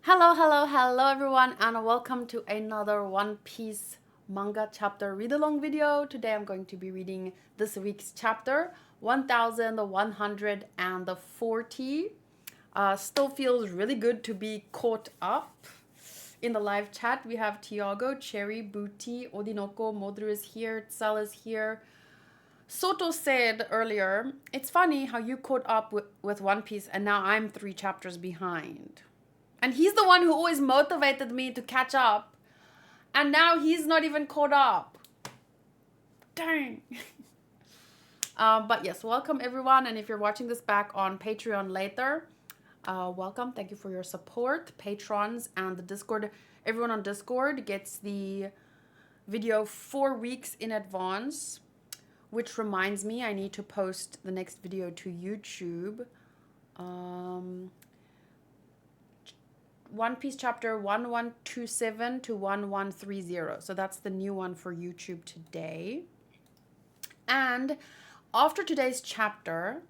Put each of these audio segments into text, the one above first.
Hello everyone, and welcome to another One Piece manga chapter read-along video. Today I'm going to be reading this week's chapter, 1140. Still feels really good to be caught up. In the live chat, we have Tiago, Cherry, Booty, Odinoko, Modru is here, Tsal is here. Soto said earlier, it's funny how you caught up with One Piece and now I'm 3 chapters behind. And he's the one who always motivated me to catch up. And now he's not even caught up. Dang. But yes, welcome everyone. And if you're watching this back on Patreon later, welcome. Thank you for your support. Patrons and the Discord. Everyone on Discord gets the video 4 weeks in advance. Which reminds me, I need to post the next video to YouTube. One Piece chapter 1127 to 1130. So that's the new one for YouTube today. And after today's chapter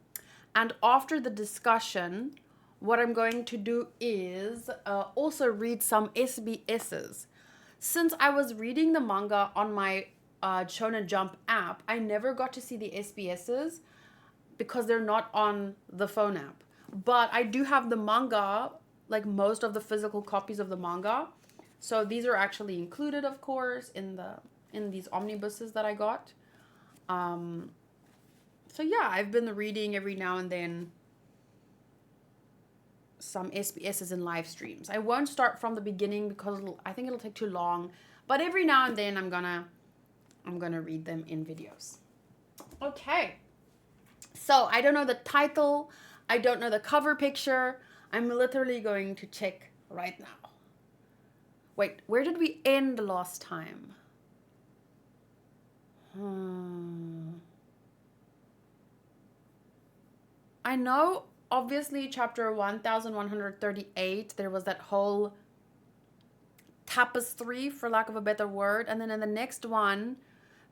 and after the discussion, what I'm going to do is also read some SBSs. Since I was reading the manga on my Shonen Jump app, I never got to see the SBSs because they're not on the phone app. But I do have the manga, like most of the physical copies of the manga. So these are actually included, of course, in these omnibuses that I got. So yeah, I've been reading every now and then some SBSs in live streams. I won't start from the beginning because I think it'll take too long. But every now and then I'm gonna read them in videos. Okay. So I don't know the title. I don't know the cover picture. I'm literally going to check right now. Wait, where did we end last time? I know, obviously, chapter 1138, there was that whole tapestry, for lack of a better word. And then in the next one,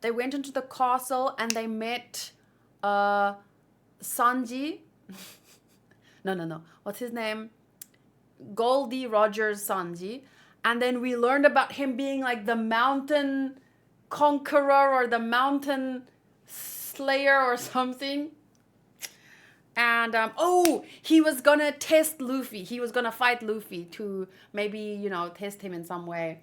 they went into the castle and they met Sanji. No. What's his name? Goldie Rogers Sanji. And then we learned about him being like the mountain conqueror or the mountain slayer or something. And, he was gonna test Luffy. He was gonna fight Luffy to maybe, test him in some way.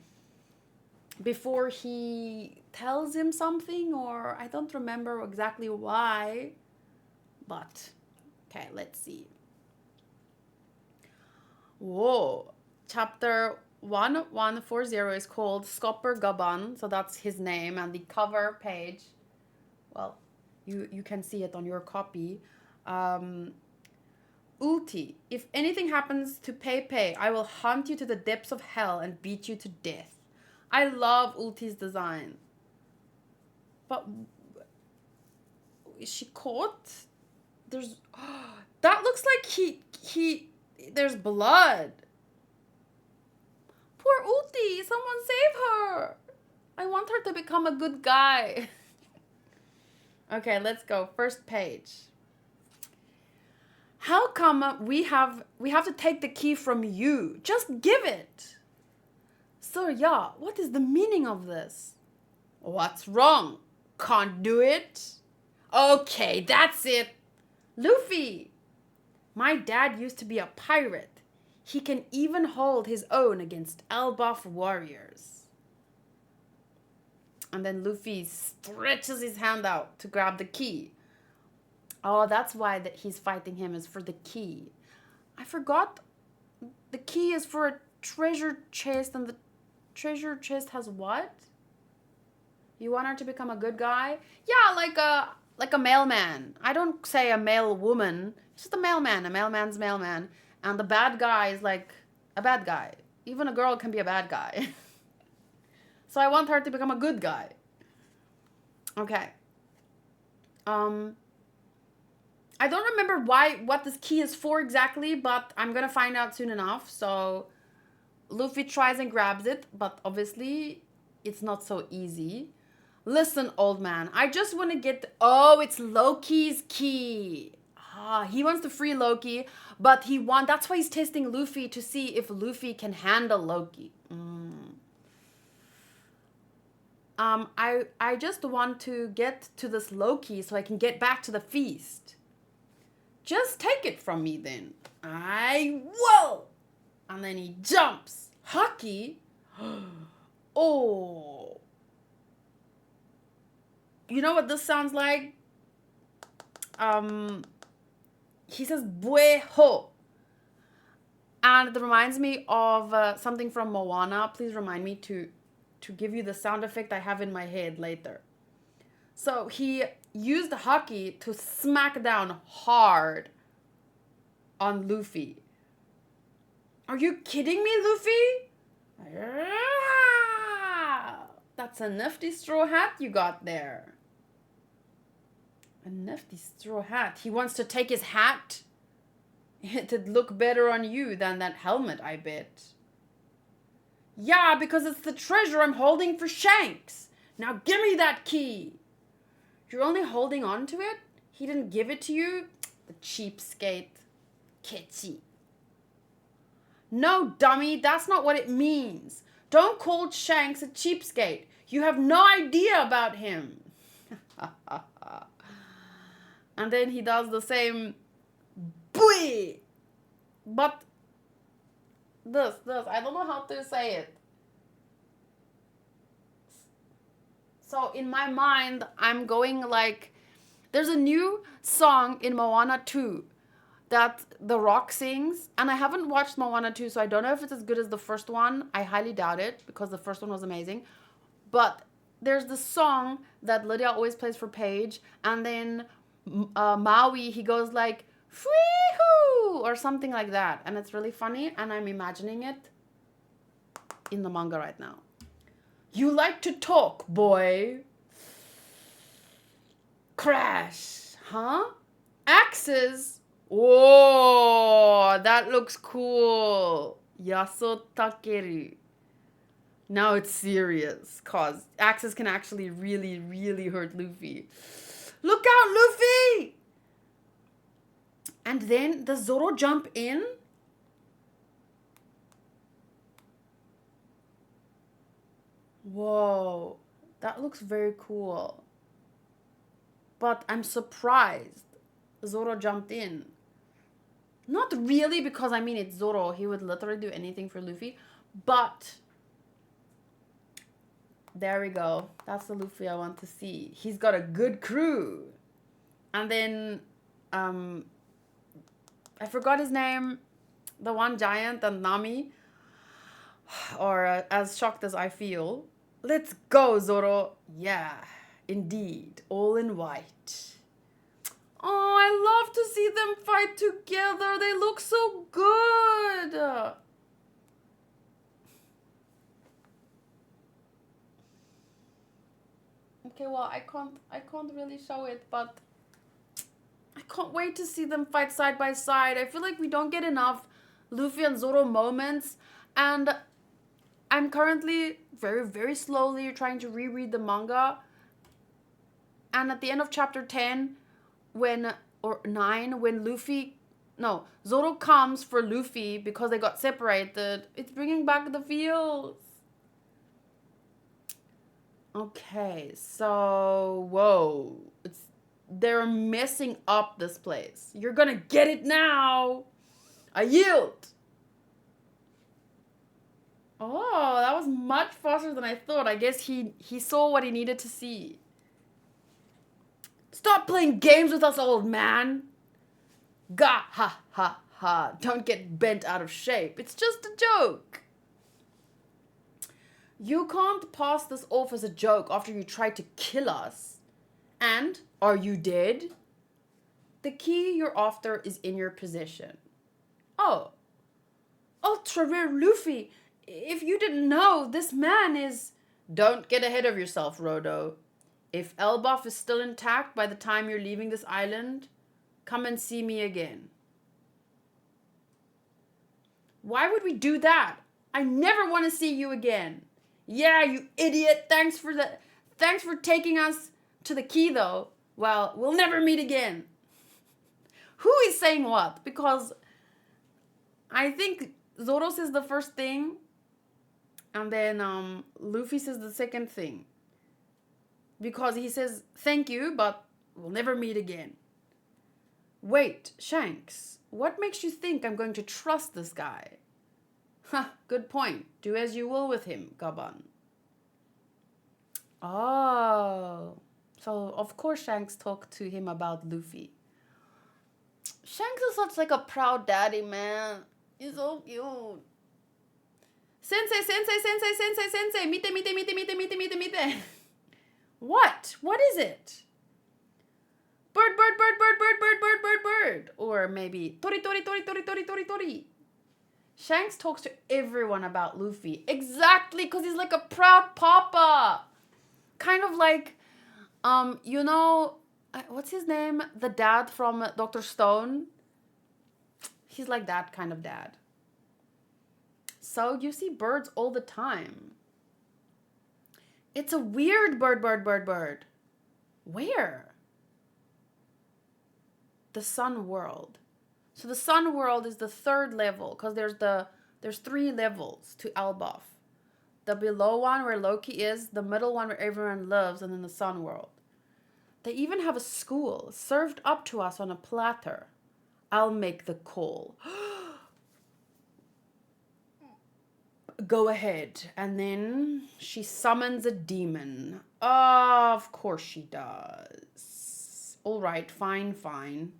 Before he tells him something, or I don't remember exactly why. But, okay, let's see. Whoa. Chapter 1140 is called Skopper Gaban. So that's his name. And the cover page, well, you can see it on your copy. Ulti, if anything happens to Pepe, I will hunt you to the depths of hell and beat you to death. I love Ulti's design. But is she caught? That looks like there's blood. Poor Ulti, someone save her. I want her to become a good guy. Okay, let's go. First page. How come we have to take the key from you? Just give it. So yeah, what is the meaning of this? What's wrong? Can't do it? Okay, that's it. Luffy. My dad used to be a pirate. He can even hold his own against Elbaf warriors. And then Luffy stretches his hand out to grab the key. Oh, that's why that he's fighting him, is for the key. I forgot the key is for a treasure chest, and the treasure chest has what? You want her to become a good guy? Yeah, like a mailman. I don't say a male woman. It's just a mailman. A mailman's mailman. And the bad guy is like a bad guy. Even a girl can be a bad guy. So I want her to become a good guy. Okay. I don't remember what this key is for exactly, but I'm gonna find out soon enough. So Luffy tries and grabs it, but obviously it's not so easy. Listen, old man, I just want to get... Oh, it's Loki's key. He wants to free Loki, but that's why he's testing Luffy to see if Luffy can handle Loki. I just want to get to this Loki so I can get back to the feast. Just take it from me then. I will. And then he jumps. Haki? Oh. You know what this sounds like? He says bueho. And it reminds me of something from Moana. Please remind me to give you the sound effect I have in my head later. So he used Haki to smack down hard on Luffy. Are you kidding me, Luffy? That's a nifty straw hat you got there. A nifty straw hat. He wants to take his hat. It'd look better on you than that helmet, I bet. Yeah, because it's the treasure I'm holding for Shanks. Now give me that key. You're only holding on to it? He didn't give it to you? The cheapskate. Ketchy. No, dummy, that's not what it means. Don't call Shanks a cheapskate. You have no idea about him. And then he does the same bui. But this, I don't know how to say it. So in my mind, I'm going like, there's a new song in Moana 2 that The Rock sings. And I haven't watched Moana 2, so I don't know if it's as good as the first one. I highly doubt it, because the first one was amazing. But there's this song that Lydia always plays for Paige. And then Maui, he goes like, free-hoo, or something like that. And it's really funny, and I'm imagining it in the manga right now. You like to talk, boy. Crash, huh? Axes? Oh, that looks cool. Yaso Takeru. Now it's serious, cause axes can actually really, really hurt Luffy. Look out, Luffy! And then does Zoro jump in? Whoa, that looks very cool. But I'm surprised Zoro jumped in. Not really, because I mean it's Zoro. He would literally do anything for Luffy. But there we go. That's the Luffy I want to see. He's got a good crew. And then I forgot his name. The one giant and Nami. Or as shocked as I feel. Let's go, Zoro. Yeah, indeed. All in white. Oh, I love to see them fight together. They look so good. Okay, well, I can't really show it, but I can't wait to see them fight side by side. I feel like we don't get enough Luffy and Zoro moments, and I'm currently very, very slowly trying to reread the manga. And at the end of chapter 10, or 9, when Zoro comes for Luffy because they got separated, it's bringing back the feels. Okay, so, whoa. They're messing up this place. You're gonna get it now. I yield. Oh, that was much faster than I thought. I guess he saw what he needed to see. Stop playing games with us, old man. Gah, ha, ha, ha. Don't get bent out of shape. It's just a joke. You can't pass this off as a joke after you tried to kill us. And, are you dead? The key you're after is in your possession. Oh. Ultra rare Luffy. If you didn't know, this man is... Don't get ahead of yourself, Rodo. If Elbaf is still intact by the time you're leaving this island, come and see me again. Why would we do that? I never want to see you again. Yeah, you idiot. Thanks for taking us to the key, though. Well, we'll never meet again. Who is saying what? Because I think Zoro says the first thing, and then Luffy says the second thing. Because he says, thank you, but we'll never meet again. Wait, Shanks, what makes you think I'm going to trust this guy? Ha, good point. Do as you will with him, Gaban. Oh, so of course Shanks talked to him about Luffy. Shanks is such like a proud daddy, man. He's so cute. Sensei, sensei, sensei, sensei, sensei. Mite, mite, mite, mite, mite, mite, mite. What? What is it? Bird, bird, bird, bird, bird, bird, bird, bird, bird. Or maybe tori, tori, tori, tori, tori, tori, tori. Shanks talks to everyone about Luffy. Exactly, because he's like a proud papa. Kind of like, you know, what's his name? The dad from Dr. Stone. He's like that kind of dad. So you see birds all the time. It's a weird bird, bird, bird, bird. Where? The sun world. So the sun world is the third level because there's 3 levels to Elbaf. The below one where Loki is, the middle one where everyone lives, and then the sun world. They even have a school served up to us on a platter. I'll make the call. Go ahead. And then she summons a demon. Of course she does. All right, fine, fine.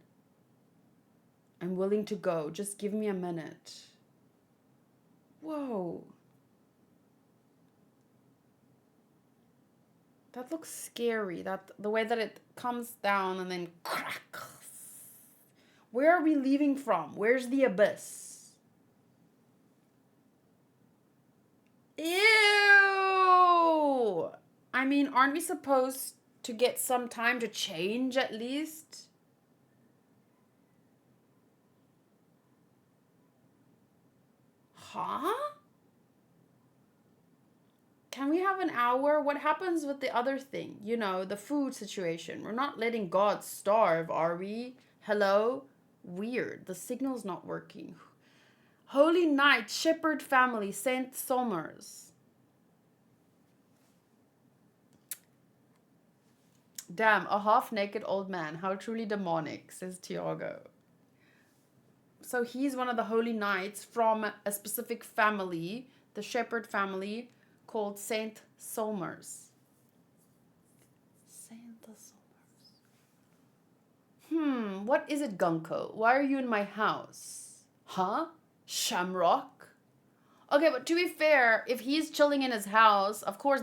I'm willing to go. Just give me a minute. Whoa. That looks scary. The way that it comes down and then cracks. Where are we leaving from? Where's the abyss? Ew! I mean, aren't we supposed to get some time to change at least? Huh? Can we have an hour? What happens with the other thing? You know, the food situation. We're not letting God starve, are we? Hello? Weird. The signal's not working. Holy Knight, Shepherd Family, St. Somers. Damn, a half-naked old man. How truly demonic, says Tiago. So he's one of the Holy Knights from a specific family, the Shepherd family, called St. Somers. St. Somers. What is it, Gunko? Why are you in my house? Huh? Shamrock? Okay, but to be fair, if he's chilling in his house, of course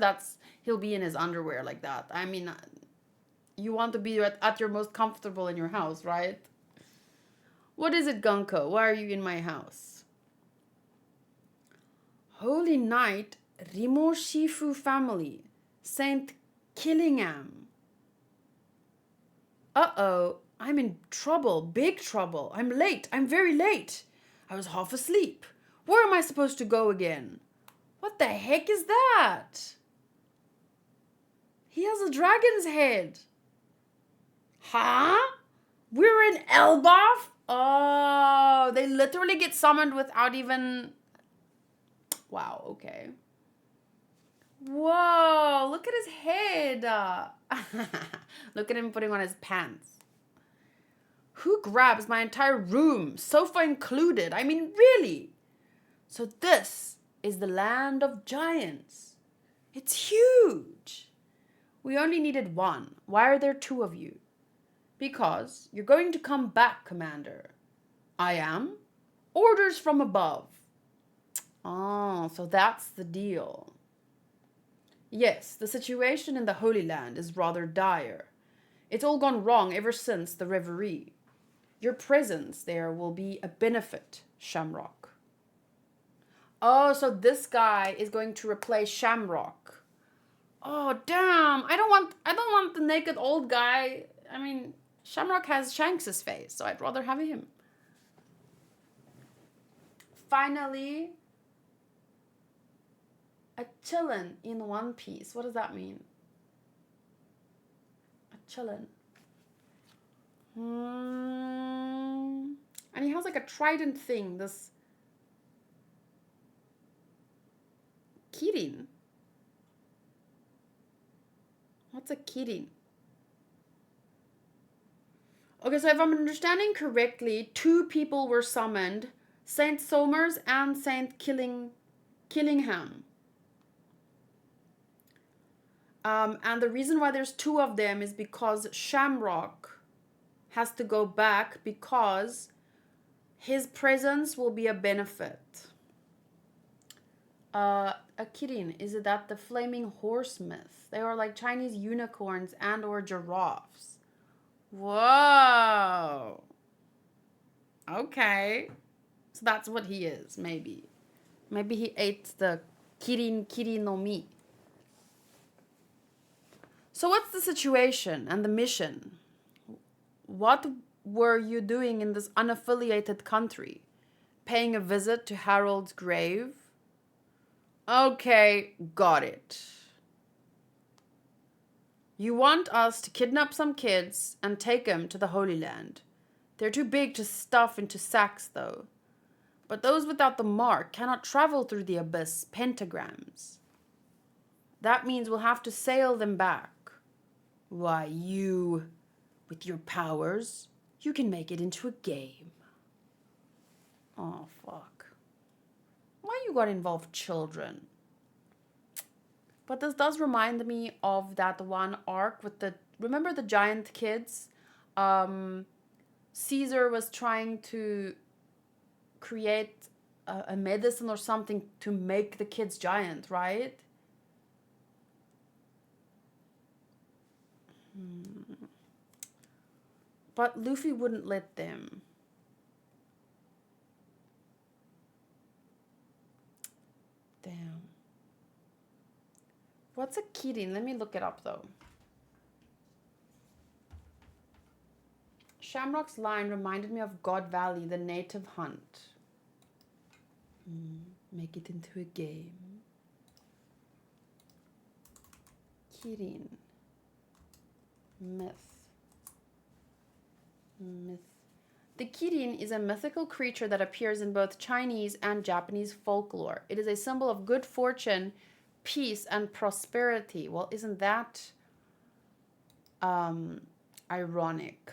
he'll be in his underwear like that. I mean, you want to be at your most comfortable in your house, right? What is it, Gunko? Why are you in my house? Holy Knight, Rimo Shifu family, Saint Killingham. Uh-oh, I'm in trouble, big trouble. I'm late, I'm very late. I was half asleep. Where am I supposed to go again? What the heck is that? He has a dragon's head. Huh? We're in Elbaf? Oh, they literally get summoned without even... Wow, okay. Whoa, look at his head. Look at him putting on his pants. Who grabs my entire room, sofa included? I mean, really? So this is the land of giants. It's huge. We only needed 1. Why are there 2 of you? Because you're going to come back, Commander. I am? Orders from above. Oh, so that's the deal. Yes, the situation in the Holy Land is rather dire. It's all gone wrong ever since the Reverie. Your presence there will be a benefit, Shamrock. Oh, so this guy is going to replace Shamrock. Oh, damn. I don't want the naked old guy. I mean, Shamrock has Shanks' face, so I'd rather have him. Finally, a chillin' in one piece. What does that mean? A chillin'. And he has like a trident thing, this kirin. What's a kirin? Okay, so if I'm understanding correctly, two people were summoned, Saint Somers and Saint Killingham. And the reason why there's two of them is because Shamrock has to go back because his presence will be a benefit. A kidding, is it that the flaming horse myth? They are like Chinese unicorns and or giraffes. Whoa. Okay. So that's what he is, maybe. Maybe he ate the kirin no mi. So what's the situation and the mission? What were you doing in this unaffiliated country? Paying a visit to Harold's grave? Okay, got it. You want us to kidnap some kids and take them to the Holy Land. They're too big to stuff into sacks, though. But those without the mark cannot travel through the abyss pentagrams. That means we'll have to sail them back. Why, you, with your powers, you can make it into a game. Oh, fuck. Why you gotta involve children? But this does remind me of that one arc with the... Remember the giant kids? Caesar was trying to create a medicine or something to make the kids giant, right? But Luffy wouldn't let them. Damn. What's a kirin? Let me look it up though. Shamrock's line reminded me of God Valley, the native hunt. Make it into a game. Kirin. Myth. The kirin is a mythical creature that appears in both Chinese and Japanese folklore. It is a symbol of good fortune, peace, and prosperity. Well, isn't that ironic?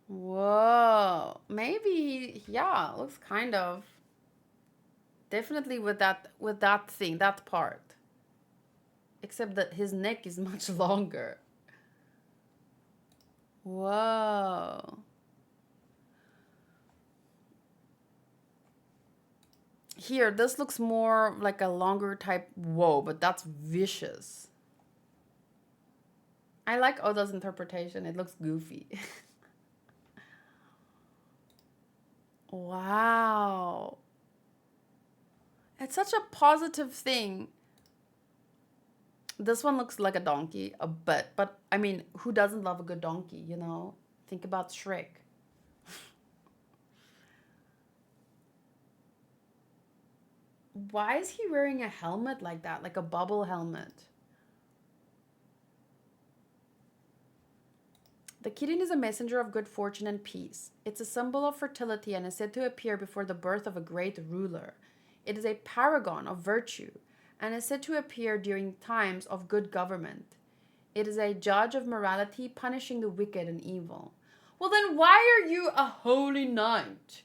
Whoa. Maybe, yeah, looks kind of. Definitely with that thing, that part. Except that his neck is much longer. Whoa. Here, this looks more like a longer type. Whoa, but that's vicious. I like Oda's interpretation. It looks goofy. Wow. It's such a positive thing. This one looks like a donkey, a bit. But, I mean, who doesn't love a good donkey, you know? Think about Shrek. Why is he wearing a helmet like that? Like a bubble helmet? The kirin is a messenger of good fortune and peace. It's a symbol of fertility and is said to appear before the birth of a great ruler. It is a paragon of virtue and is said to appear during times of good government. It is a judge of morality, punishing the wicked and evil. Well, then why are you a holy knight?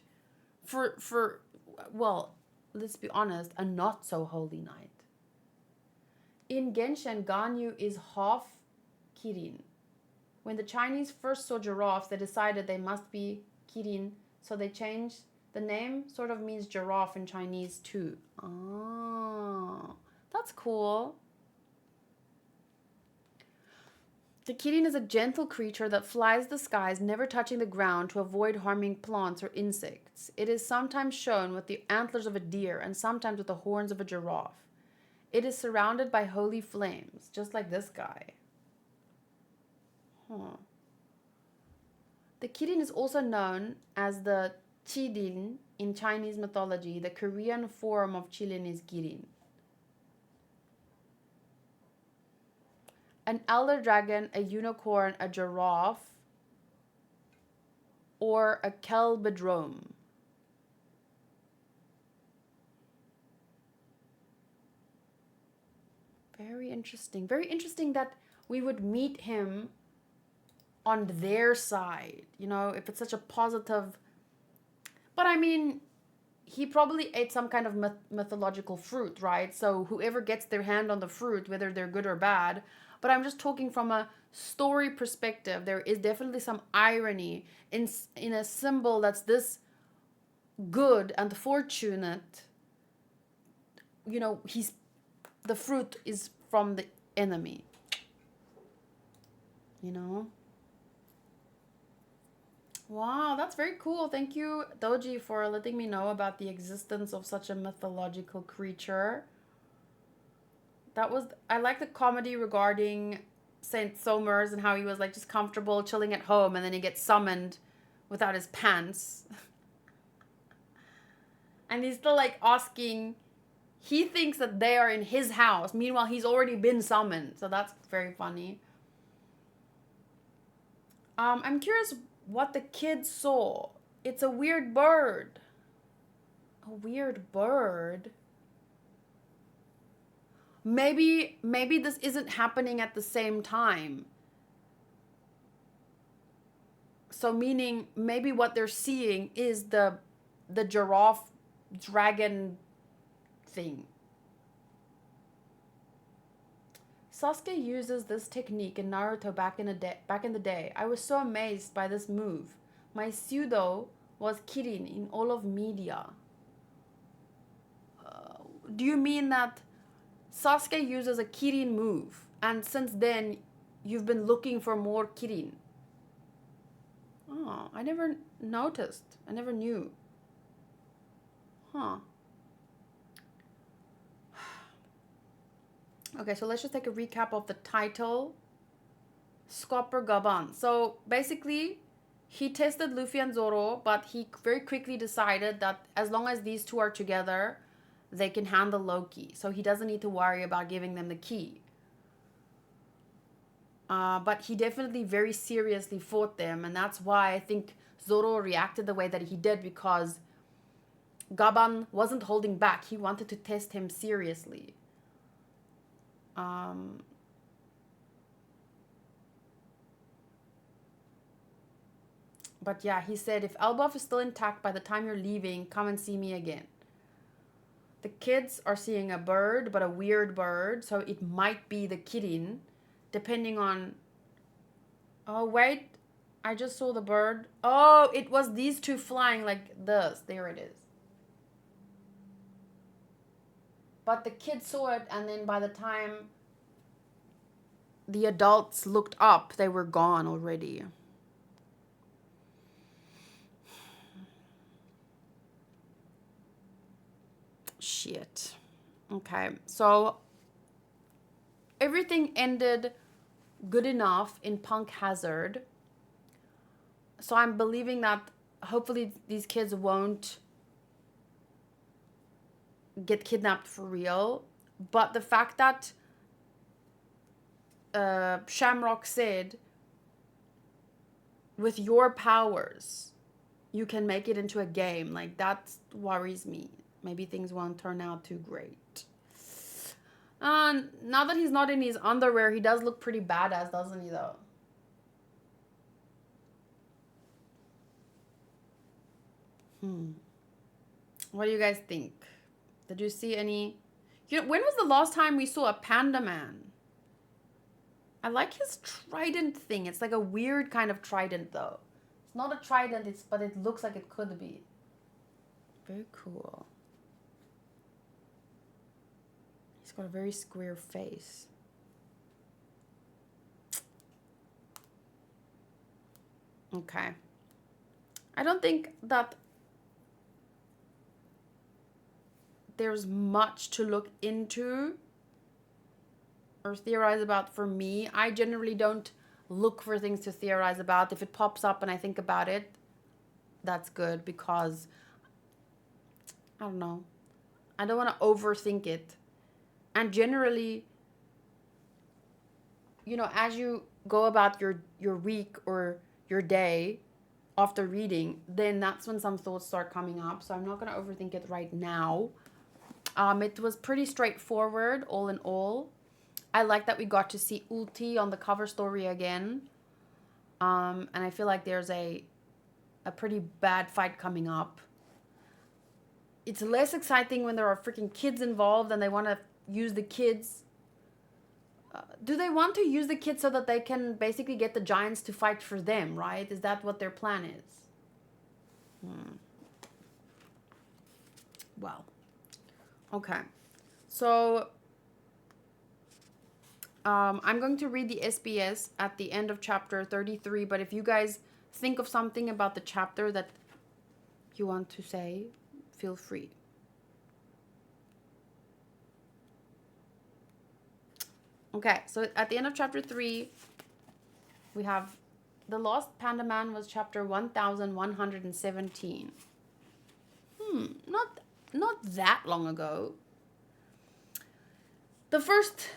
Well, let's be honest, a not so holy knight. In Genshin, Ganyu is half kirin. When the Chinese first saw giraffes, they decided they must be kirin, so they changed the name. Sort of means giraffe in Chinese too. Oh, that's cool. The kirin is a gentle creature that flies the skies, never touching the ground to avoid harming plants or insects. It is sometimes shown with the antlers of a deer and sometimes with the horns of a giraffe. It is surrounded by holy flames, just like this guy. Huh. The kirin is also known as the Chilin in Chinese mythology. The Korean form of Chilin is Kirin. an elder dragon, a unicorn, a giraffe, or a kelbadrome. Very interesting. Very interesting that we would meet him on their side, you know, if it's such a positive. But I mean, he probably ate some kind of mythological fruit, right? So whoever gets their hand on the fruit, whether they're good or bad. But I'm just talking from a story perspective. There is definitely some irony in a symbol that's this good and fortunate. You know, the fruit is from the enemy. You know? Wow, that's very cool. Thank you, Doji, for letting me know about the existence of such a mythological creature. I like the comedy regarding Saint Somers and how he was like just comfortable chilling at home and then he gets summoned without his pants. And he's still like asking, he thinks that they are in his house. Meanwhile, he's already been summoned. So that's very funny. I'm curious what the kids saw. It's a weird bird. A weird bird. Maybe this isn't happening at the same time. So meaning maybe what they're seeing is the giraffe dragon thing. Sasuke uses this technique in Naruto back in the day. I was so amazed by this move. My pseudo was Kirin in all of media. Do you mean that Sasuke uses a Kirin move and since then you've been looking for more Kirin? Oh, I never noticed. I never knew. Huh. Okay, so let's just take a recap of the title. Scopper Gaban. So basically, he tested Luffy and Zoro, but he very quickly decided that as long as these two are together, they can handle Loki. So he doesn't need to worry about giving them the key. But he definitely very seriously fought them, and that's why I think Zoro reacted the way that he did, because Gaban wasn't holding back. He wanted to test him seriously. But yeah, he said, if Elbaf is still intact by the time you're leaving, come and see me again. The kids are seeing a bird, but a weird bird, so it might be the Kirin, depending on... Oh, wait, I just saw the bird. Oh, it was these two flying like this. There it is. But the kids saw it, and then by the time the adults looked up, they were gone already. Shit. Okay, so everything ended good enough in Punk Hazard. So I'm believing that hopefully these kids won't get kidnapped for real. But the fact that Shamrock said, with your powers, you can make it into a game, like that worries me. Maybe things won't turn out too great. Now that he's not in his underwear, he does look pretty badass, doesn't he, though? What do you guys think? Did you see any... You know, when was the last time we saw a panda man? I like his trident thing. It's like a weird kind of trident, though. It's not a trident, but it looks like it could be. Very cool. He's got a very square face. Okay. I don't think that there's much to look into or theorize about for me. I generally don't look for things to theorize about. If it pops up and I think about it, that's good, because I don't know. I don't want to overthink it. And generally, as you go about your week or your day after reading, then that's when some thoughts start coming up. So I'm not going to overthink it right now. It was pretty straightforward, all in all. I like that we got to see Ulti on the cover story again. And I feel like there's a pretty bad fight coming up. It's less exciting when there are freaking kids involved and they want to use the kids. Do they want to use the kids so that they can basically get the giants to fight for them, right? Is that what their plan is? Well, okay. So I'm going to read the SBS at the end of chapter 33, but if you guys think of something about the chapter that you want to say, feel free. Okay, so at the end of chapter 3, we have the Lost Panda Man was chapter 1117. Not that long ago. The first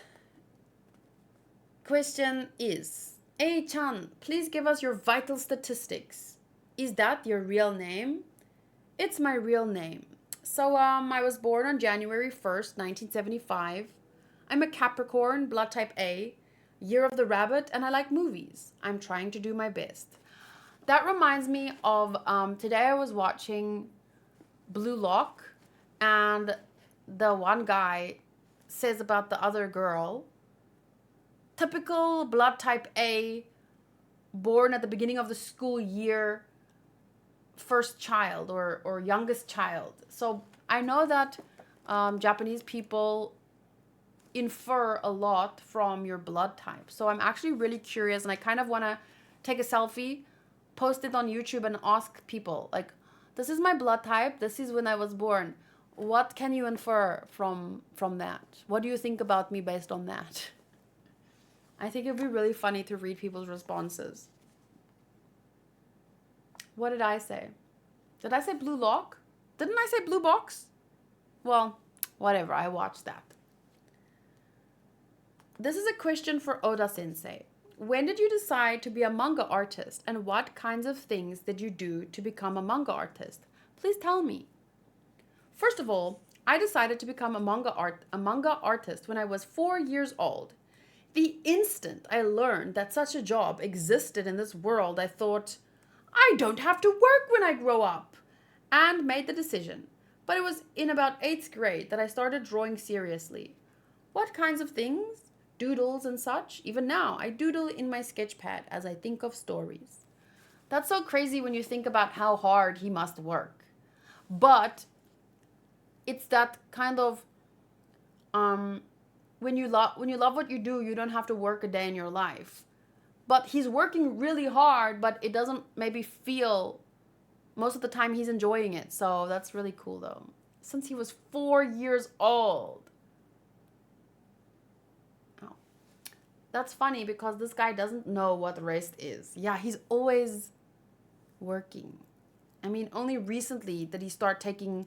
question is, Chan, please give us your vital statistics. Is that your real name? It's my real name. So I was born on January 1st, 1975. I'm a Capricorn, blood type A, year of the rabbit, and I like movies. I'm trying to do my best. That reminds me of today I was watching Blue Lock, and the one guy says about the other girl, typical blood type A, born at the beginning of the school year, first child or youngest child. So I know that Japanese people infer a lot from your blood type. So I'm actually really curious, and I kind of want to take a selfie, post it on YouTube, and ask people, like, this is my blood type, this is when I was born. What can you infer from that? What do you think about me based on that? I think it'd be really funny to read people's responses. What did I say? Did I say Blue Lock? Didn't I say Blue Box? Well, whatever, I watched that. This is a question for Oda Sensei. When did you decide to be a manga artist, and what kinds of things did you do to become a manga artist? Please tell me. First of all, I decided to become a manga artist when I was 4 years old. The instant I learned that such a job existed in this world, I thought, I don't have to work when I grow up, and made the decision. But it was in about 8th grade that I started drawing seriously. What kinds of things? Doodles and such. Even now, I doodle in my sketch pad as I think of stories. That's so crazy when you think about how hard he must work. But it's that kind of when you love what you do, you don't have to work a day in your life. But he's working really hard, but it doesn't maybe feel, most of the time he's enjoying it. So that's really cool though. Since he was 4 years old. Oh. That's funny because this guy doesn't know what rest is. Yeah, he's always working. I mean, only recently did he start taking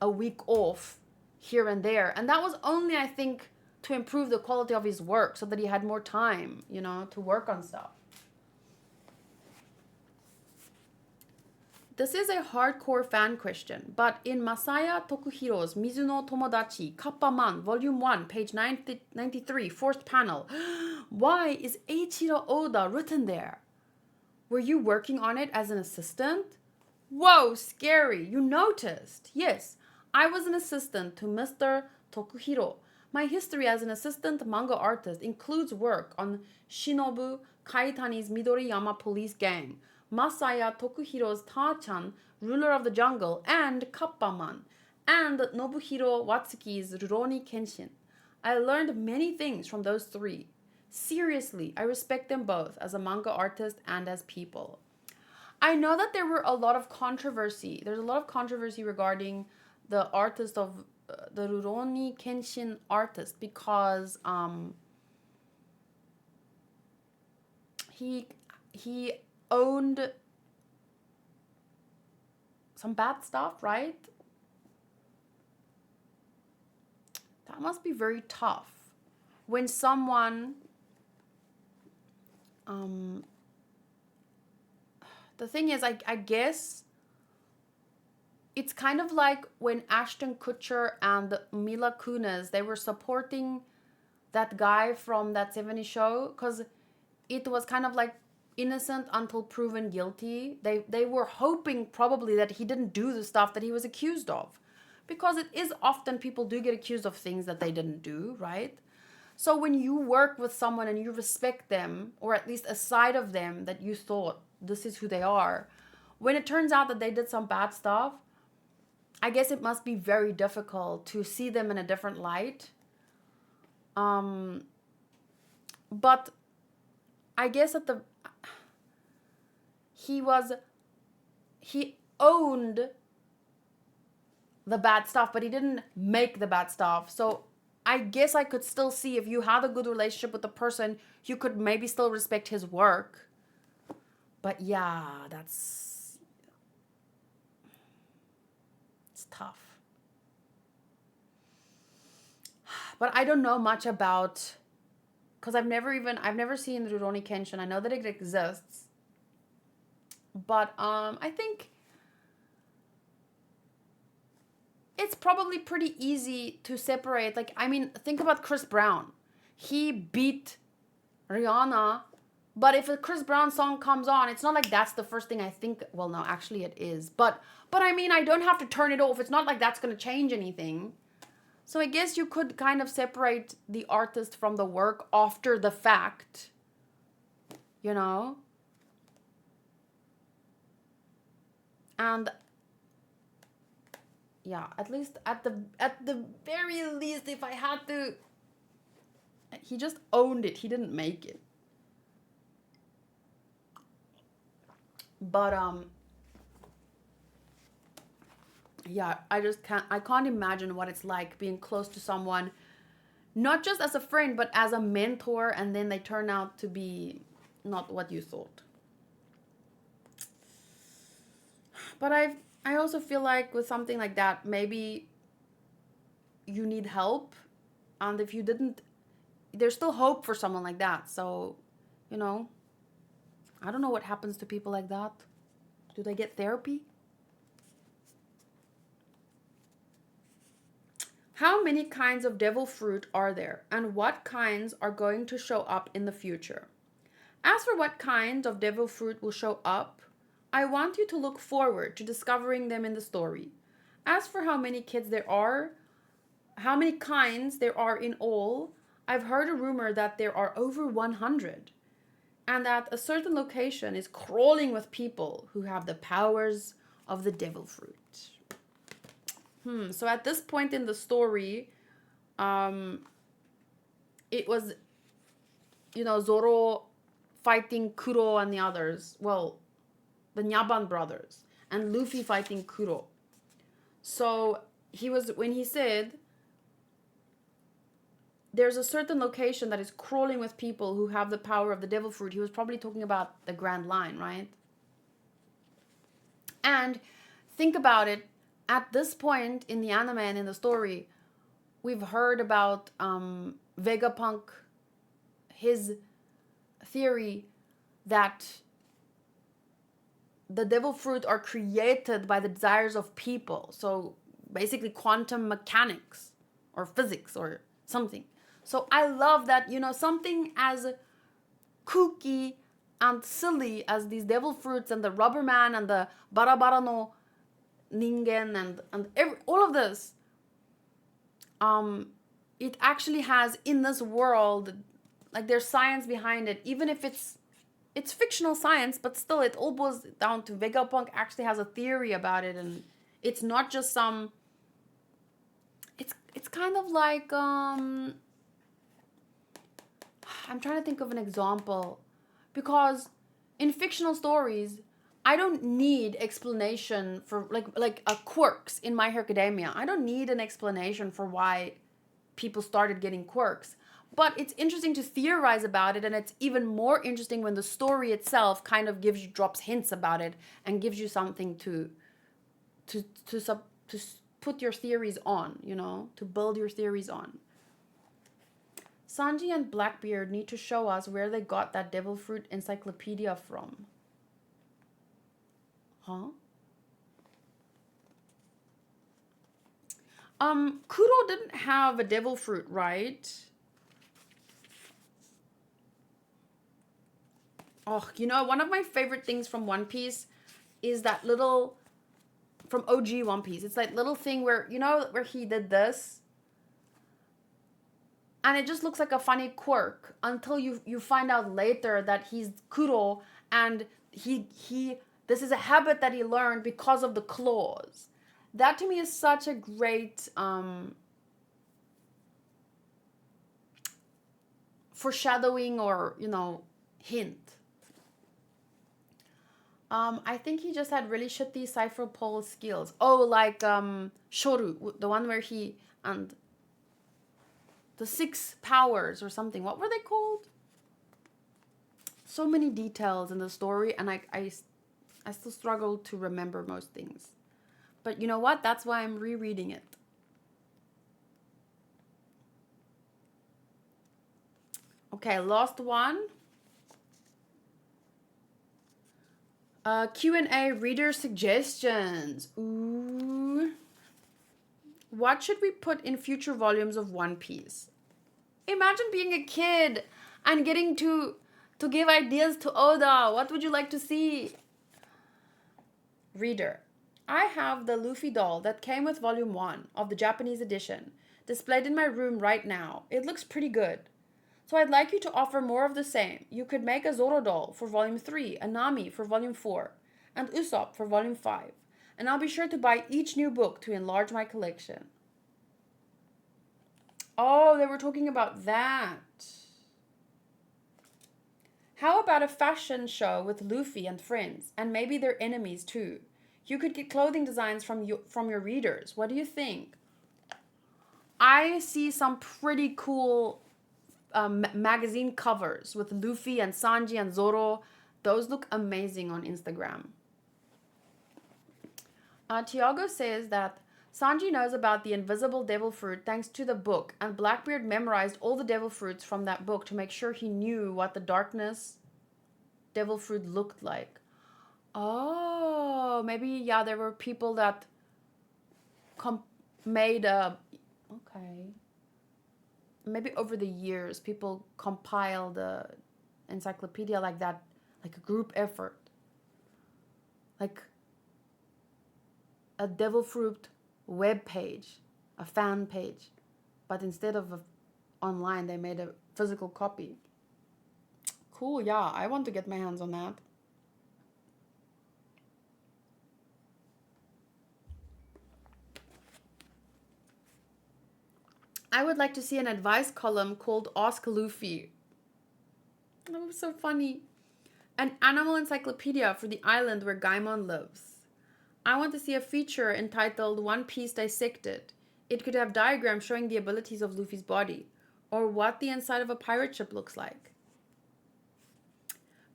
a week off here and there. And that was only, I think, to improve the quality of his work so that he had more time, to work on stuff. This is a hardcore fan question, but in Masaya Tokuhiro's Mizu no Tomodachi, Kappa Man, Volume 1, page 93, fourth panel, why is Eiichiro Oda written there? Were you working on it as an assistant? Whoa, scary, you noticed. Yes, I was an assistant to Mr. Tokuhiro. My history as an assistant manga artist includes work on Shinobu Kaitani's Midoriyama police gang, Masaya Tokuhiro's Ta-chan, Ruler of the Jungle, and Kappa-man, and Nobuhiro Watsuki's Rurouni Kenshin. I learned many things from those three. Seriously, I respect them both as a manga artist and as people. I know that there were a lot of controversy. There's a lot of controversy regarding the artist of the Rurouni Kenshin artist because he owned some bad stuff, right? That must be very tough when someone Um, the thing is, I guess it's kind of like when Ashton Kutcher and Mila Kunis, they were supporting that guy from that 70s show, because it was kind of like innocent until proven guilty. They were hoping probably that he didn't do the stuff that he was accused of, because it is often people do get accused of things that they didn't do, right? So when you work with someone and you respect them, or at least a side of them that you thought this is who they are, when it turns out that they did some bad stuff, I guess it must be very difficult to see them in a different light. But I guess that he owned the bad stuff, but he didn't make the bad stuff. So I guess I could still see, if you had a good relationship with the person, you could maybe still respect his work. But yeah, it's tough. But I don't know much about, because I've never seen Rurouni Kenshin. I know that it exists, but I think it's probably pretty easy to separate. Like, I mean, think about Chris Brown. He beat Rihanna, but if a Chris Brown song comes on, it's not like that's the first thing I think. Well, no, actually it is. But I mean, I don't have to turn it off. It's not like that's going to change anything. So I guess you could kind of separate the artist from the work after the fact, you know? And yeah, at least at the very least, if I had to, he just owned it. He didn't make it. But yeah, I can't imagine what it's like being close to someone, not just as a friend, but as a mentor, and then they turn out to be not what you thought. But I also feel like with something like that, maybe you need help, and if you didn't, there's still hope for someone like that. So, you know, I don't know what happens to people like that. Do they get therapy? How many kinds of devil fruit are there, and what kinds are going to show up in the future? As for what kind of devil fruit will show up, I want you to look forward to discovering them in the story. As for how many kinds there are in all, I've heard a rumor that there are over 100, and that a certain location is crawling with people who have the powers of the devil fruit. So at this point in the story, it was, Zoro fighting Kuro and the others. Well, the Nyaban brothers, and Luffy fighting Kuro. So when he said there's a certain location that is crawling with people who have the power of the devil fruit, he was probably talking about the Grand Line, right? And think about it, at this point in the anime and in the story, we've heard about Vegapunk, his theory that the devil fruit are created by the desires of people. So basically quantum mechanics or physics or something. So I love that, something as kooky and silly as these devil fruits and the rubber man and the barabara no ningen and all of this, it actually has in this world, like, there's science behind it, even if it's fictional science, but still it all boils down to Vegapunk actually has a theory about it, and it's not just some, it's kind of like, I'm trying to think of an example, because in fictional stories, I don't need explanation for like a quirks in My Hero Academia. I don't need an explanation for why people started getting quirks. But it's interesting to theorize about it, and it's even more interesting when the story itself kind of drops hints about it and gives you something to put your theories on, to build your theories on. Sanji and Blackbeard need to show us where they got that devil fruit encyclopedia from. Huh? Kuro didn't have a devil fruit, right? Oh, you know, one of my favorite things from One Piece is that little, from OG One Piece. It's like little thing where, you know, where he did this. And it just looks like a funny quirk until you find out later that he's Kuro and this is a habit that he learned because of the claws. That to me is such a great foreshadowing or, you know, hint. I think he just had really shitty cipher pole skills. Oh, like Shoru, the one where he and the 6 powers or something. What were they called? So many details in the story, and I still struggle to remember most things. But you know what? That's why I'm rereading it. Okay, last one. Q&A reader suggestions. Ooh. What should we put in future volumes of One Piece? Imagine being a kid and getting to give ideas to Oda. What would you like to see? Reader. I have the Luffy doll that came with volume 1 of the Japanese edition displayed in my room right now. It looks pretty good. So I'd like you to offer more of the same. You could make a Zoro doll for volume 3, a Nami for volume 4, and Usopp for volume 5. And I'll be sure to buy each new book to enlarge my collection. Oh, they were talking about that. How about a fashion show with Luffy and friends, and maybe their enemies too? You could get clothing designs from your readers. What do you think? I see some pretty cool magazine covers with Luffy and Sanji and Zoro. Those look amazing on Instagram. Tiago says that Sanji knows about the invisible devil fruit thanks to the book, and Blackbeard memorized all the devil fruits from that book to make sure he knew what the darkness devil fruit looked like. Oh, maybe, yeah, there were people that made a... Okay. Maybe over the years, people compiled the encyclopedia like that, like a group effort. Like a devil fruit web page, a fan page. But instead of online, they made a physical copy. Cool, yeah, I want to get my hands on that. I would like to see an advice column called Ask Luffy. That was so funny. An animal encyclopedia for the island where Gaimon lives. I want to see a feature entitled One Piece Dissected. It could have diagrams showing the abilities of Luffy's body, or what the inside of a pirate ship looks like.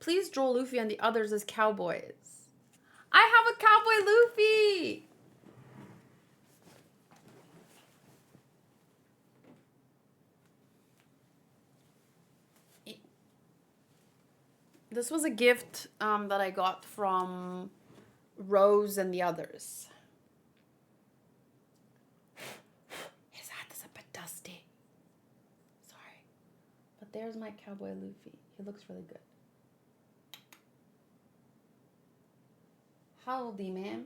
Please draw Luffy and the others as cowboys. I have a cowboy Luffy! This was a gift that I got from Rose and the others. His hat is a bit dusty. Sorry. But there's my cowboy Luffy. He looks really good. Howdy, ma'am.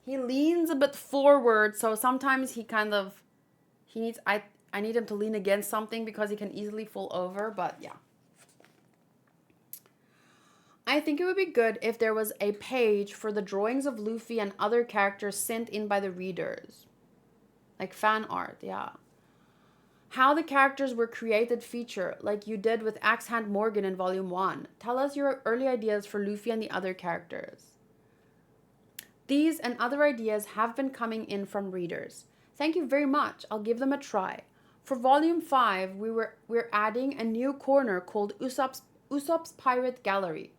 He leans a bit forward, so sometimes he needs... I need him to lean against something because he can easily fall over, but yeah. I think it would be good if there was a page for the drawings of Luffy and other characters sent in by the readers. Like fan art, yeah. How the characters were created feature, like you did with Axe Hand Morgan in Volume 1. Tell us your early ideas for Luffy and the other characters. These and other ideas have been coming in from readers. Thank you very much. I'll give them a try. For Volume 5, we're adding a new corner called Usopp's Pirate Gallery.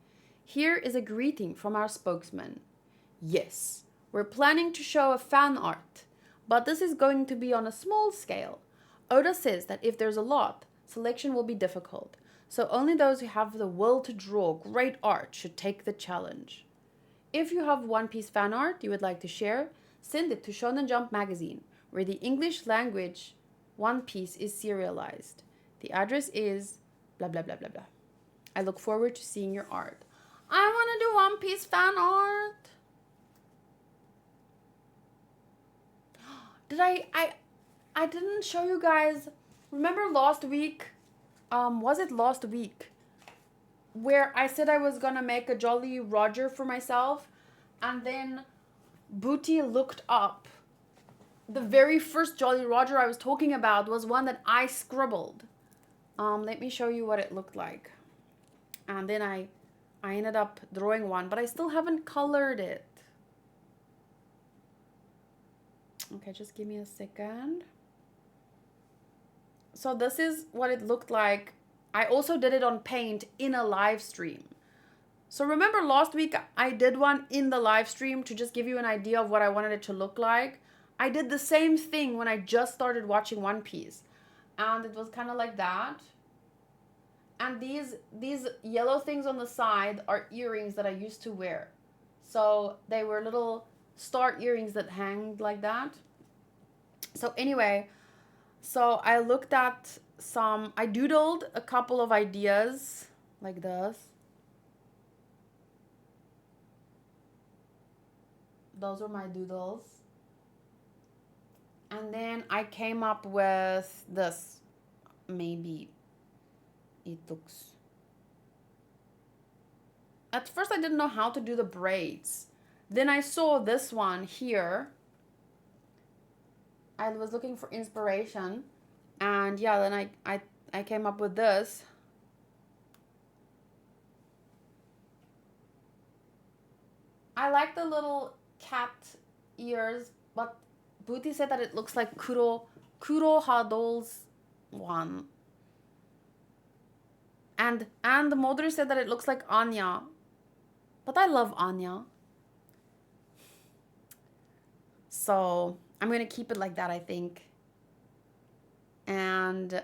Here is a greeting from our spokesman. Yes, we're planning to show a fan art, but this is going to be on a small scale. Oda says that if there's a lot, selection will be difficult. So only those who have the will to draw great art should take the challenge. If you have One Piece fan art you would like to share, send it to Shonen Jump magazine, where the English language One Piece is serialized. The address is blah blah blah blah blah. I look forward to seeing your art. I want to do One Piece fan art. Did I didn't show you guys. Remember last week? Was it last week? Where I said I was gonna make a Jolly Roger for myself, and then Booty looked up. The very first Jolly Roger I was talking about was one that I scribbled. Let me show you what it looked like. And then I ended up drawing one, but I still haven't colored it. Okay, just give me a second. So this is what it looked like. I also did it on Paint in a live stream. So remember last week I did one in the live stream to just give you an idea of what I wanted it to look like. I did the same thing when I just started watching One Piece. And it was kind of like that. And these yellow things on the side are earrings that I used to wear. So they were little star earrings that hanged like that. So anyway, so I looked at I doodled a couple of ideas like this. Those were my doodles. And then I came up with this. Maybe it looks... At first I didn't know how to do the braids. Then I saw this one here. I was looking for inspiration. And yeah, then I came up with this. I like the little cat ears, but Booty said that it looks like Kuro Hadol's one. And the mother said that it looks like Anya. But I love Anya. So I'm going to keep it like that, I think. And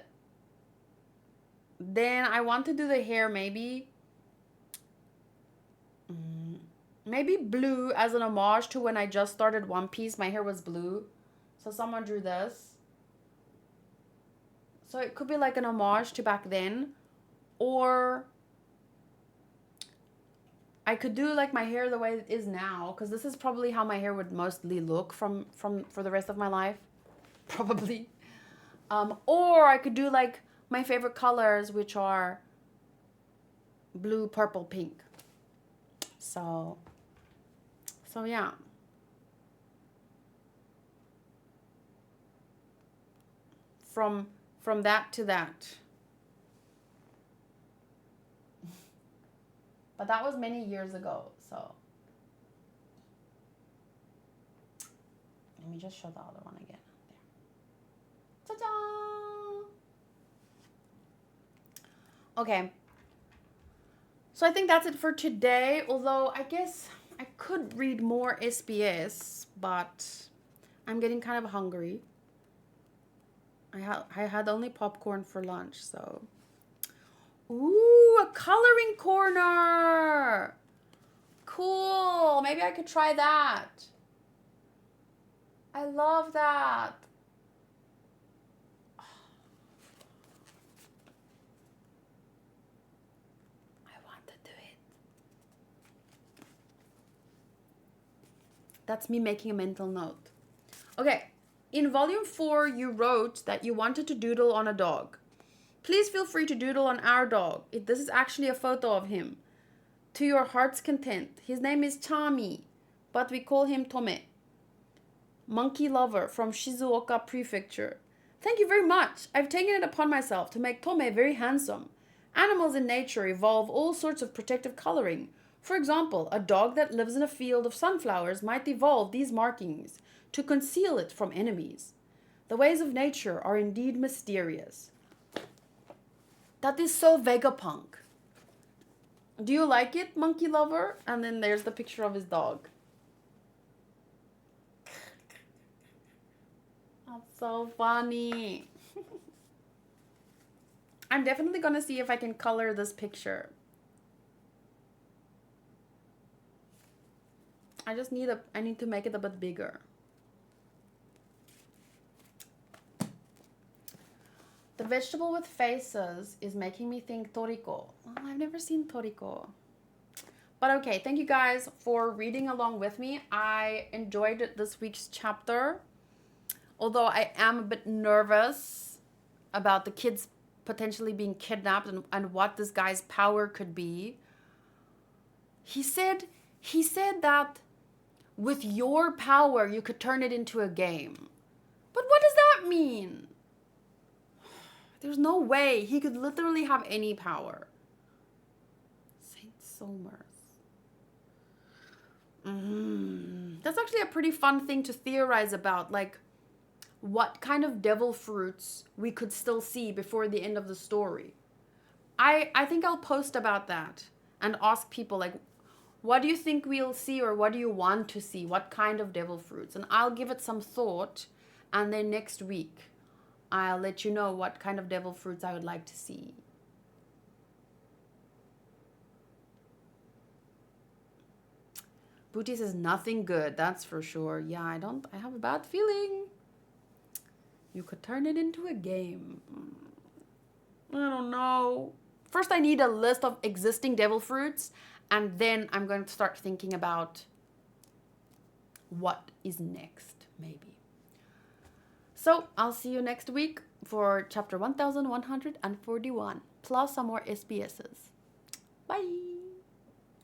then I want to do the hair maybe blue as an homage to when I just started One Piece. My hair was blue. So someone drew this. So it could be like an homage to back then. Or I could do like my hair the way it is now, because this is probably how my hair would mostly look for the rest of my life. Probably. Or I could do like my favorite colors, which are blue, purple, pink. So yeah. From that to that. But that was many years ago, so. Let me just show the other one again. There. Ta-da! Okay. So I think that's it for today, although I guess I could read more SBS, but I'm getting kind of hungry. I had only popcorn for lunch, so. Ooh, a coloring corner. Cool. Maybe I could try that. I love that. I want to do it. That's me making a mental note. Okay. In volume 4, you wrote that you wanted to doodle on a dog. Please feel free to doodle on our dog. This is actually a photo of him. To your heart's content. His name is Chami, but we call him Tome. Monkey lover from Shizuoka Prefecture. Thank you very much. I've taken it upon myself to make Tome very handsome. Animals in nature evolve all sorts of protective coloring. For example, a dog that lives in a field of sunflowers might evolve these markings to conceal it from enemies. The ways of nature are indeed mysterious. That is so Vegapunk. Do you like it, monkey lover? And then there's the picture of his dog. That's so funny. I'm definitely gonna see if I can color this picture. I need to make it a bit bigger. The vegetable with faces is making me think toriko. Oh, I've never seen toriko. But okay, thank you guys for reading along with me. I enjoyed this week's chapter. Although I am a bit nervous about the kids potentially being kidnapped and what this guy's power could be. He said that with your power you could turn it into a game. But what does that mean? There's no way. He could literally have any power. Saint Somers. That's actually a pretty fun thing to theorize about, like what kind of devil fruits we could still see before the end of the story. I think I'll post about that and ask people, like, what do you think we'll see, or what do you want to see? What kind of devil fruits? And I'll give it some thought, and then next week I'll let you know what kind of devil fruits I would like to see. Booty says nothing good, that's for sure. Yeah, I have a bad feeling. You could turn it into a game. I don't know. First, I need a list of existing devil fruits, and then I'm going to start thinking about what is next, maybe. So, I'll see you next week for chapter 1141, plus some more SBSs. Bye!